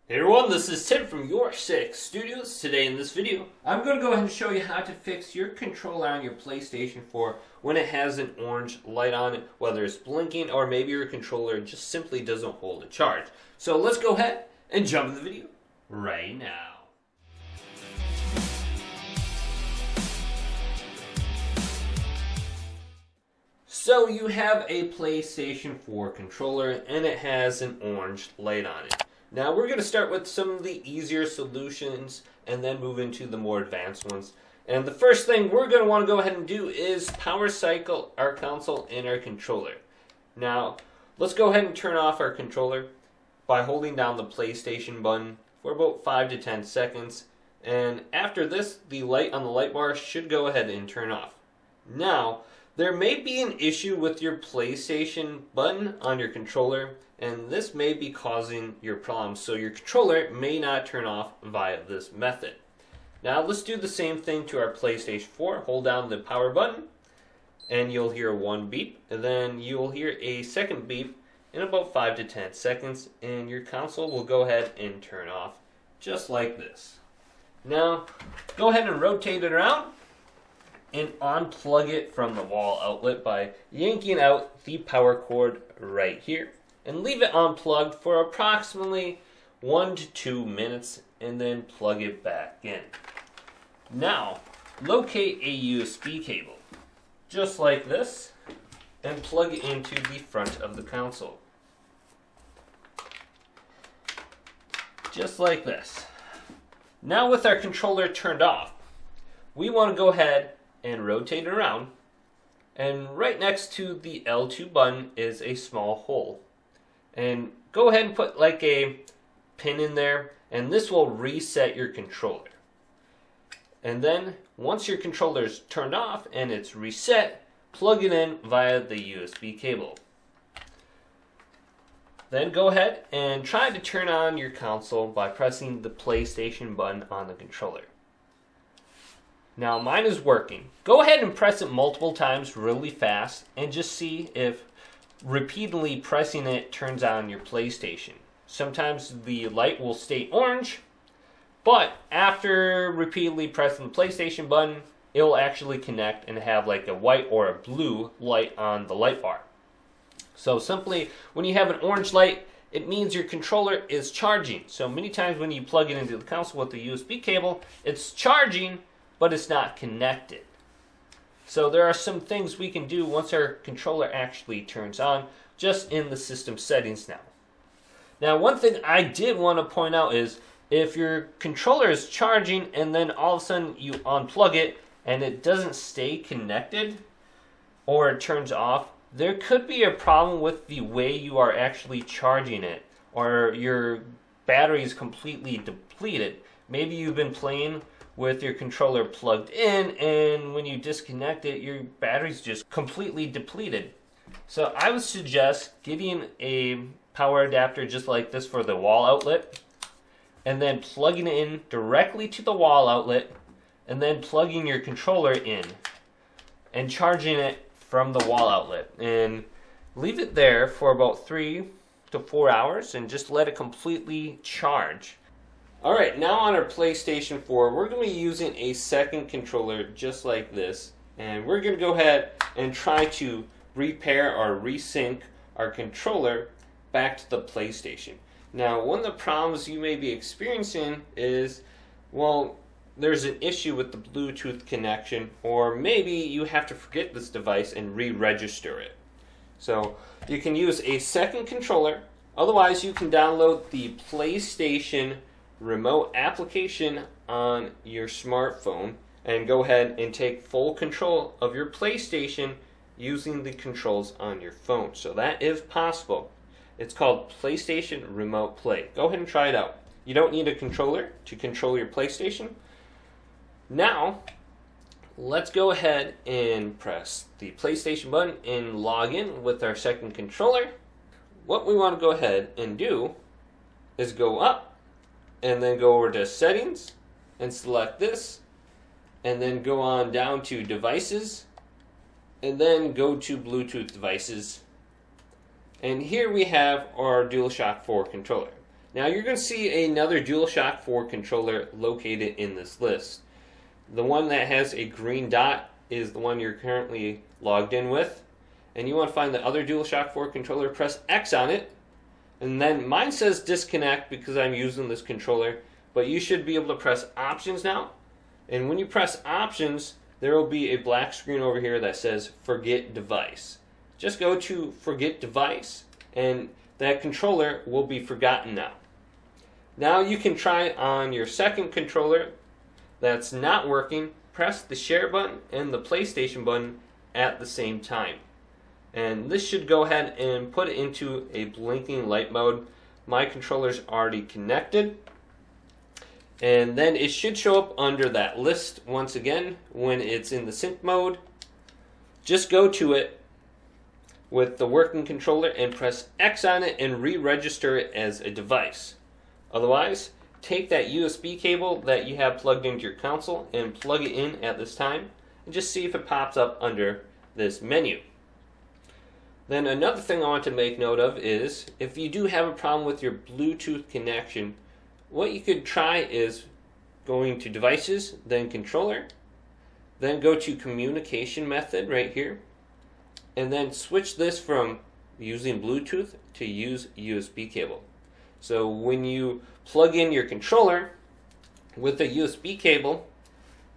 Hey everyone, this is Tim from Your Six Studios. Today in this video, I'm going to go ahead and show you how to fix your controller on your PlayStation 4 when it has an orange light on it, whether it's blinking or maybe your controller just simply doesn't hold a charge. So let's go ahead and jump into the video right now. So you have a PlayStation 4 controller and it has an orange light on it. Now we're going to start with some of the easier solutions and then move into the more advanced ones. And the first thing we're going to want to go ahead and do is power cycle our console and our controller. Now let's go ahead and turn off our controller by holding down the PlayStation button for about 5 to 10 seconds. And after this, the light on the light bar should go ahead and turn off. Now, there may be an issue with your PlayStation button on your controller, and this may be causing your problem, so your controller may not turn off via this method. Now let's do the same thing to our PlayStation 4. Hold down the power button, and you'll hear one beep, and then you'll hear a second beep in about 5 to 10 seconds, and your console will go ahead and turn off, just like this. Now, go ahead and rotate it around and unplug it from the wall outlet by yanking out the power cord right here and leave it unplugged for approximately 1 to 2 minutes and then plug it back in. Now locate a USB cable just like this and plug it into the front of the console just like this. Now with our controller turned off, we want to go ahead and rotate it around, and right next to the L2 button is a small hole, and go ahead and put like a pin in there, and this will reset your controller. And then once your controller is turned off and it's reset, plug it in via the USB cable. Then go ahead and try to turn on your console by pressing the PlayStation button on the controller. Now mine is working. Go ahead and press it multiple times really fast and just see if repeatedly pressing it turns on your PlayStation. Sometimes the light will stay orange, but after repeatedly pressing the PlayStation button, it will actually connect and have like a white or a blue light on the light bar. So simply, when you have an orange light, it means your controller is charging. So many times when you plug it into the console with the USB cable, it's charging, but it's not connected. So there are some things we can do once our controller actually turns on, just in the system settings now. Now one thing I did want to point out is, if your controller is charging and then all of a sudden you unplug it and it doesn't stay connected or it turns off, there could be a problem with the way you are actually charging it, or your battery is completely depleted. Maybe you've been playing with your controller plugged in, and when you disconnect it, your battery's just completely depleted. So I would suggest getting a power adapter just like this for the wall outlet, and then plugging it in directly to the wall outlet, and then plugging your controller in and charging it from the wall outlet, and leave it there for about 3 to 4 hours and just let it completely charge. Alright, now on our PlayStation 4, we're going to be using a second controller just like this. And we're going to go ahead and try to repair or resync our controller back to the PlayStation. Now, one of the problems you may be experiencing is, well, there's an issue with the Bluetooth connection, or maybe you have to forget this device and re-register it. So you can use a second controller. Otherwise, you can download the PlayStation remote application on your smartphone and go ahead and take full control of your PlayStation using the controls on your phone. So that is possible. It's called PlayStation Remote Play. Go ahead and try it out. You don't need a controller to control your PlayStation. Now, let's go ahead and press the PlayStation button and log in with our second controller. What we want to go ahead and do is go up and then go over to Settings and select this, and then go on down to Devices, and then go to Bluetooth Devices, And here we have our DualShock 4 controller. Now you're going to see another DualShock 4 controller located in this list. The one that has a green dot is the one you're currently logged in with. And you want to find the other DualShock 4 controller, press X on it. And then mine says disconnect because I'm using this controller. But you should be able to press options now. And when you press options, there will be a black screen over here that says forget device. Just go to forget device and that controller will be forgotten now. Now you can try on your second controller that's not working. Press the share button and the PlayStation button at the same time. And this should go ahead and put it into a blinking light mode. My controller's already connected. And then it should show up under that list once again when it's in the sync mode. Just go to it with the working controller and press X on it and re-register it as a device. Otherwise, take that USB cable that you have plugged into your console and plug it in at this time and just see if it pops up under this menu. Then another thing I want to make note of is if you do have a problem with your Bluetooth connection, what you could try is going to devices, then controller, then go to communication method right here, and then switch this from using Bluetooth to use USB cable. So when you plug in your controller with a USB cable,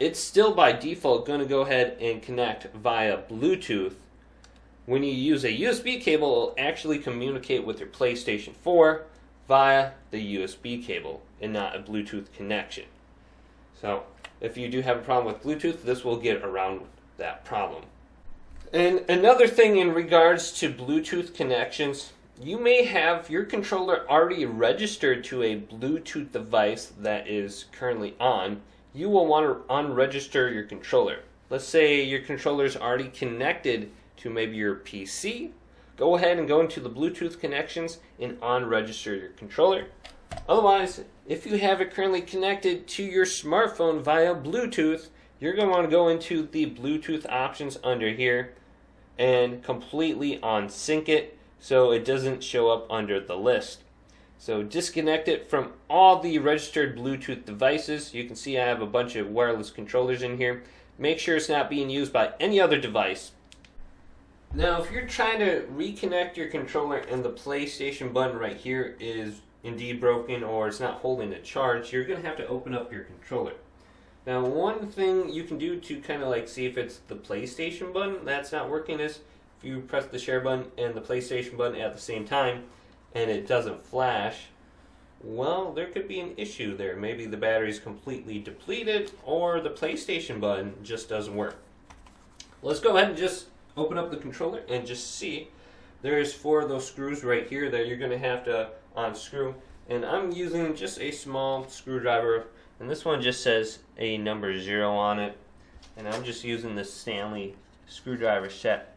it's still by default going to go ahead and connect via Bluetooth. When you use a USB cable, it will actually communicate with your PlayStation 4 via the USB cable and not a Bluetooth connection. So if you do have a problem with Bluetooth, this will get around that problem. And another thing in regards to Bluetooth connections, you may have your controller already registered to a Bluetooth device that is currently on. You will want to unregister your controller. Let's say your controller is already connected to maybe your PC. Go ahead and go into the Bluetooth connections and unregister your controller. Otherwise, if you have it currently connected to your smartphone via Bluetooth, you're going to want to go into the Bluetooth options under here and completely unsync it so it doesn't show up under the list. So disconnect it from all the registered Bluetooth devices. You can see I have a bunch of wireless controllers in here. Make sure it's not being used by any other device. Now, if you're trying to reconnect your controller and the PlayStation button right here is indeed broken or it's not holding a charge, you're going to have to open up your controller. Now, one thing you can do to kind of like see if it's the PlayStation button that's not working is if you press the share button and the PlayStation button at the same time and it doesn't flash, well, there could be an issue there. Maybe the battery's completely depleted or the PlayStation button just doesn't work. Let's go ahead and just open up the controller and just see. There's 4 of those screws right here that you're going to have to unscrew. And I'm using just a small screwdriver. And this one just says a number 0 on it. And I'm just using this Stanley screwdriver set.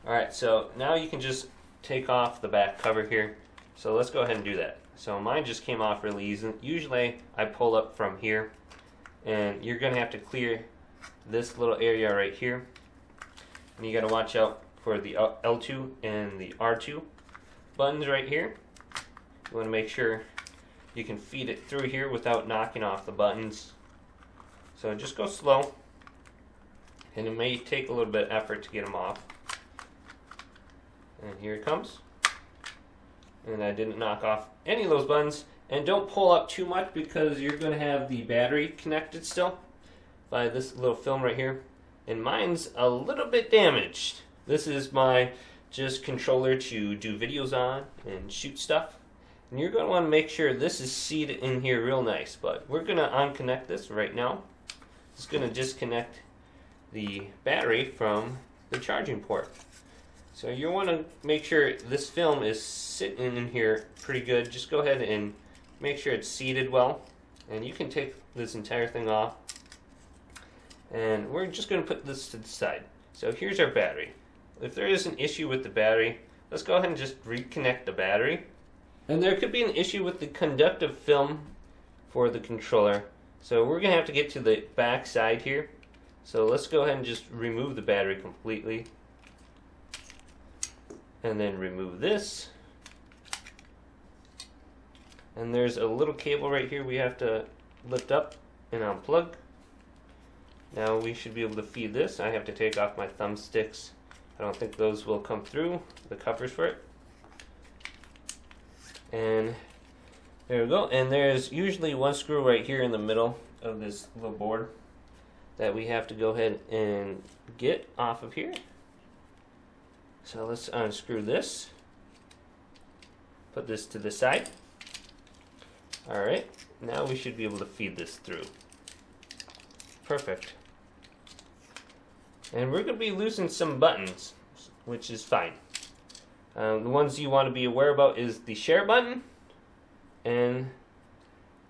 Alright, so now you can just take off the back cover here. So let's go ahead and do that. So mine just came off really easy. Usually I pull up from here. And you're going to have to clear this little area right here. And you got to watch out for the L2 and the R2 buttons right here. You want to make sure you can feed it through here without knocking off the buttons. So just go slow. And it may take a little bit of effort to get them off. And here it comes. And I didn't knock off any of those buttons. And don't pull up too much because you're going to have the battery connected still by this little film right here. And mine's a little bit damaged. This is my just controller to do videos on and shoot stuff. And you're going to want to make sure this is seated in here real nice. But we're going to unconnect this right now. It's going to disconnect the battery from the charging port. So you want to make sure this film is sitting in here pretty good. Just go ahead and make sure it's seated well. And you can take this entire thing off. And we're just going to put this to the side. So here's our battery. If there is an issue with the battery, let's go ahead and just reconnect the battery. And there could be an issue with the conductive film for the controller. So we're going to have to get to the back side here. So let's go ahead and just remove the battery completely. And then remove this. And there's a little cable right here we have to lift up and unplug. Now we should be able to feed this. I have to take off my thumbsticks. I don't think those will come through, the covers for it. And there we go. And there's usually one screw right here in the middle of this little board that we have to go ahead and get off of here. So let's unscrew this. Put this to the side. Alright, now we should be able to feed this through. Perfect. And we're going to be losing some buttons, which is fine. The ones you want to be aware about is the share button and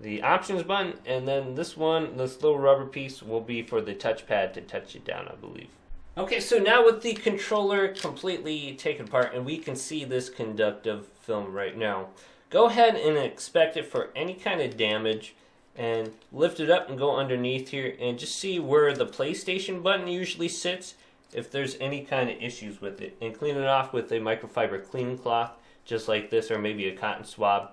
the options button, and then this one, this little rubber piece, will be for the touchpad to touch it down, I believe. Okay, so now with the controller completely taken apart, and we can see this conductive film right now, go ahead and inspect it for any kind of damage, and lift it up and go underneath here and just see where the PlayStation button usually sits, if there's any kind of issues with it, and clean it off with a microfiber cleaning cloth, just like this, or maybe a cotton swab.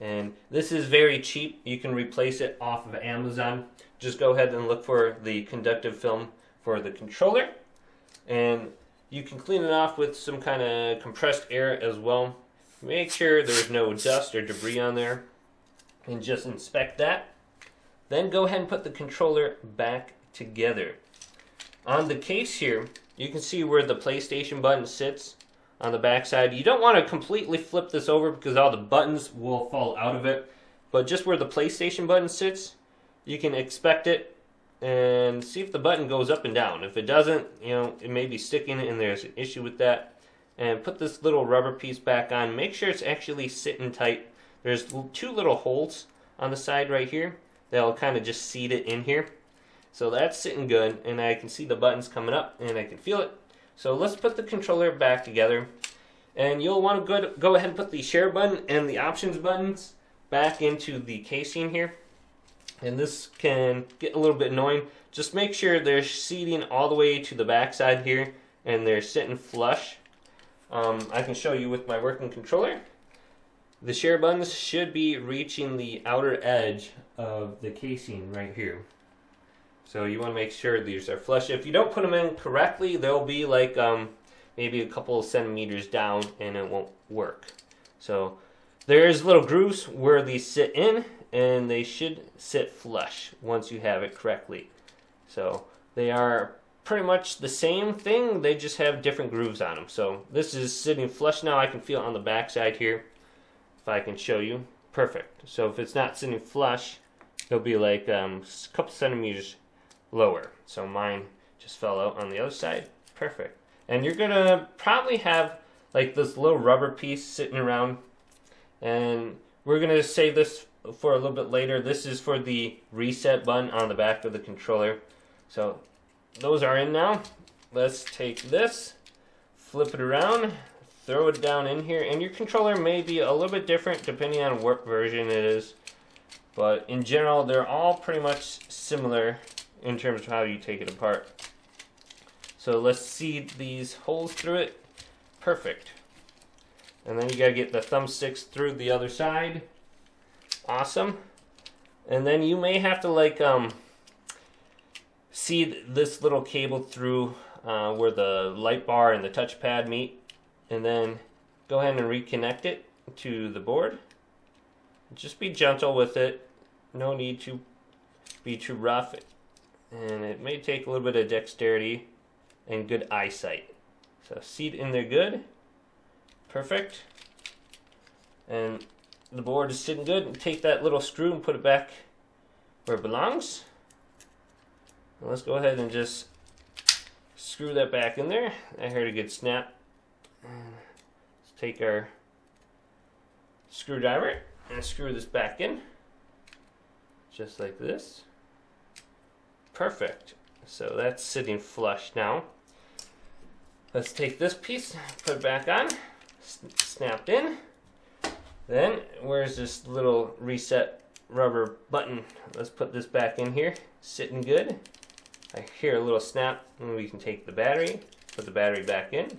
And this is very cheap. You can replace it off of Amazon. Just go ahead and look for the conductive film for the controller, and you can clean it off with some kind of compressed air as well. Make sure there's no dust or debris on there, and just inspect that. Then go ahead and put the controller back together. On the case here, you can see where the PlayStation button sits on the back side. You don't want to completely flip this over because all the buttons will fall out of it, but just where the PlayStation button sits, you can inspect it and see if the button goes up and down. If it doesn't, it may be sticking and there's an issue with that. And put this little rubber piece back on. Make sure it's actually sitting tight. There's two little holes on the side right here that'll kind of just seat it in here. So that's sitting good, and I can see the buttons coming up and I can feel it. So let's put the controller back together, and you'll want to go ahead and put the share button and the options buttons back into the casing here. And this can get a little bit annoying. Just make sure they're seating all the way to the back side here and they're sitting flush. I can show you with my working controller. The share buttons should be reaching the outer edge of the casing right here. So you want to make sure these are flush. If you don't put them in correctly, they'll be like maybe a couple of centimeters down and it won't work. So there's little grooves where these sit in, and they should sit flush once you have it correctly. So they are pretty much the same thing, they just have different grooves on them. So this is sitting flush now. I can feel it on the back side here. If I can show you. Perfect. So if it's not sitting flush, it'll be like a couple centimeters lower. So mine just fell out on the other side. Perfect. And you're gonna probably have like this little rubber piece sitting around, and we're gonna save this for a little bit later. This is for the reset button on the back of the controller. So those are in now. Let's take this, flip it around, throw it down in here, and your controller may be a little bit different depending on what version it is, but in general they're all pretty much similar in terms of how you take it apart. So let's seed these holes through it. Perfect. And then you gotta get the thumbsticks through the other side. Awesome. And then you may have to like seed this little cable through where the light bar and the touchpad meet, and then go ahead and reconnect it to the board. Just be gentle with it. No need to be too rough, and it may take a little bit of dexterity and good eyesight. So seat in there good. Perfect. And the board is sitting good. Take that little screw and put it back where it belongs. And let's go ahead and just screw that back in there. I heard a good snap. Let's take our screwdriver and screw this back in. Just like this. Perfect. So that's sitting flush now. Let's take this piece, put it back on, snapped in. Then, where's this little reset rubber button? Let's put this back in here, sitting good. I hear a little snap, and we can take the battery, put the battery back in,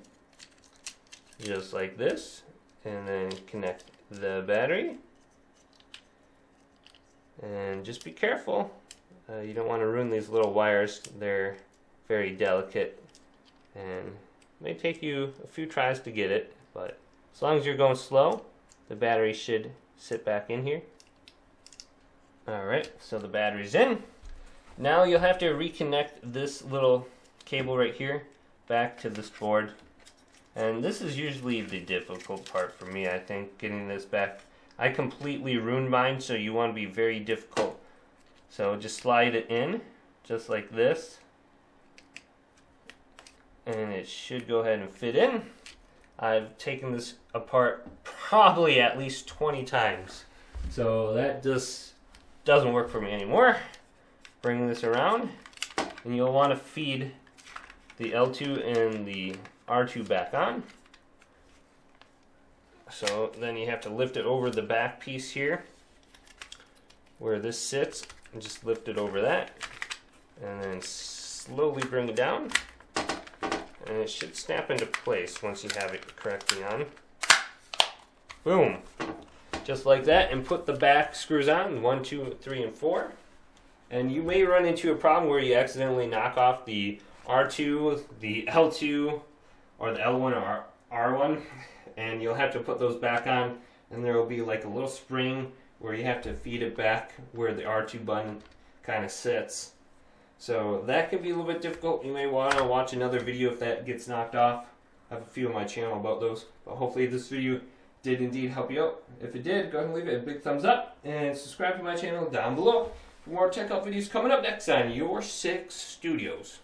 just like this, and then connect the battery. And just be careful. You don't want to ruin these little wires. They're very delicate and may take you a few tries to get it, but as long as you're going slow, the battery should sit back in here. Alright, so the battery's in. Now you'll have to reconnect this little cable right here back to this board. And this is usually the difficult part for me, I think, getting this back. I completely ruined mine, so you want to be very difficult. So just slide it in, just like this. And it should go ahead and fit in. I've taken this apart probably at least 20 times. So that just doesn't work for me anymore. Bring this around, and you'll want to feed the L2 and the R2 back on. So then you have to lift it over the back piece here where this sits, and just lift it over that, and then slowly bring it down, and it should snap into place once you have it correctly on. Boom, just like that. And put the back screws on, 1, 2, 3, and 4. And you may run into a problem where you accidentally knock off the R2, the L2, or the L1 or R1, and you'll have to put those back on, and there will be like a little spring where you have to feed it back where the R2 button kind of sits. So that can be a little bit difficult. You may want to watch another video if that gets knocked off. I have a few on my channel about those, but hopefully this video did indeed help you out. If it did, go ahead and leave it a big thumbs up, and subscribe to my channel down below for more tech help videos coming up next on Your Six Studios.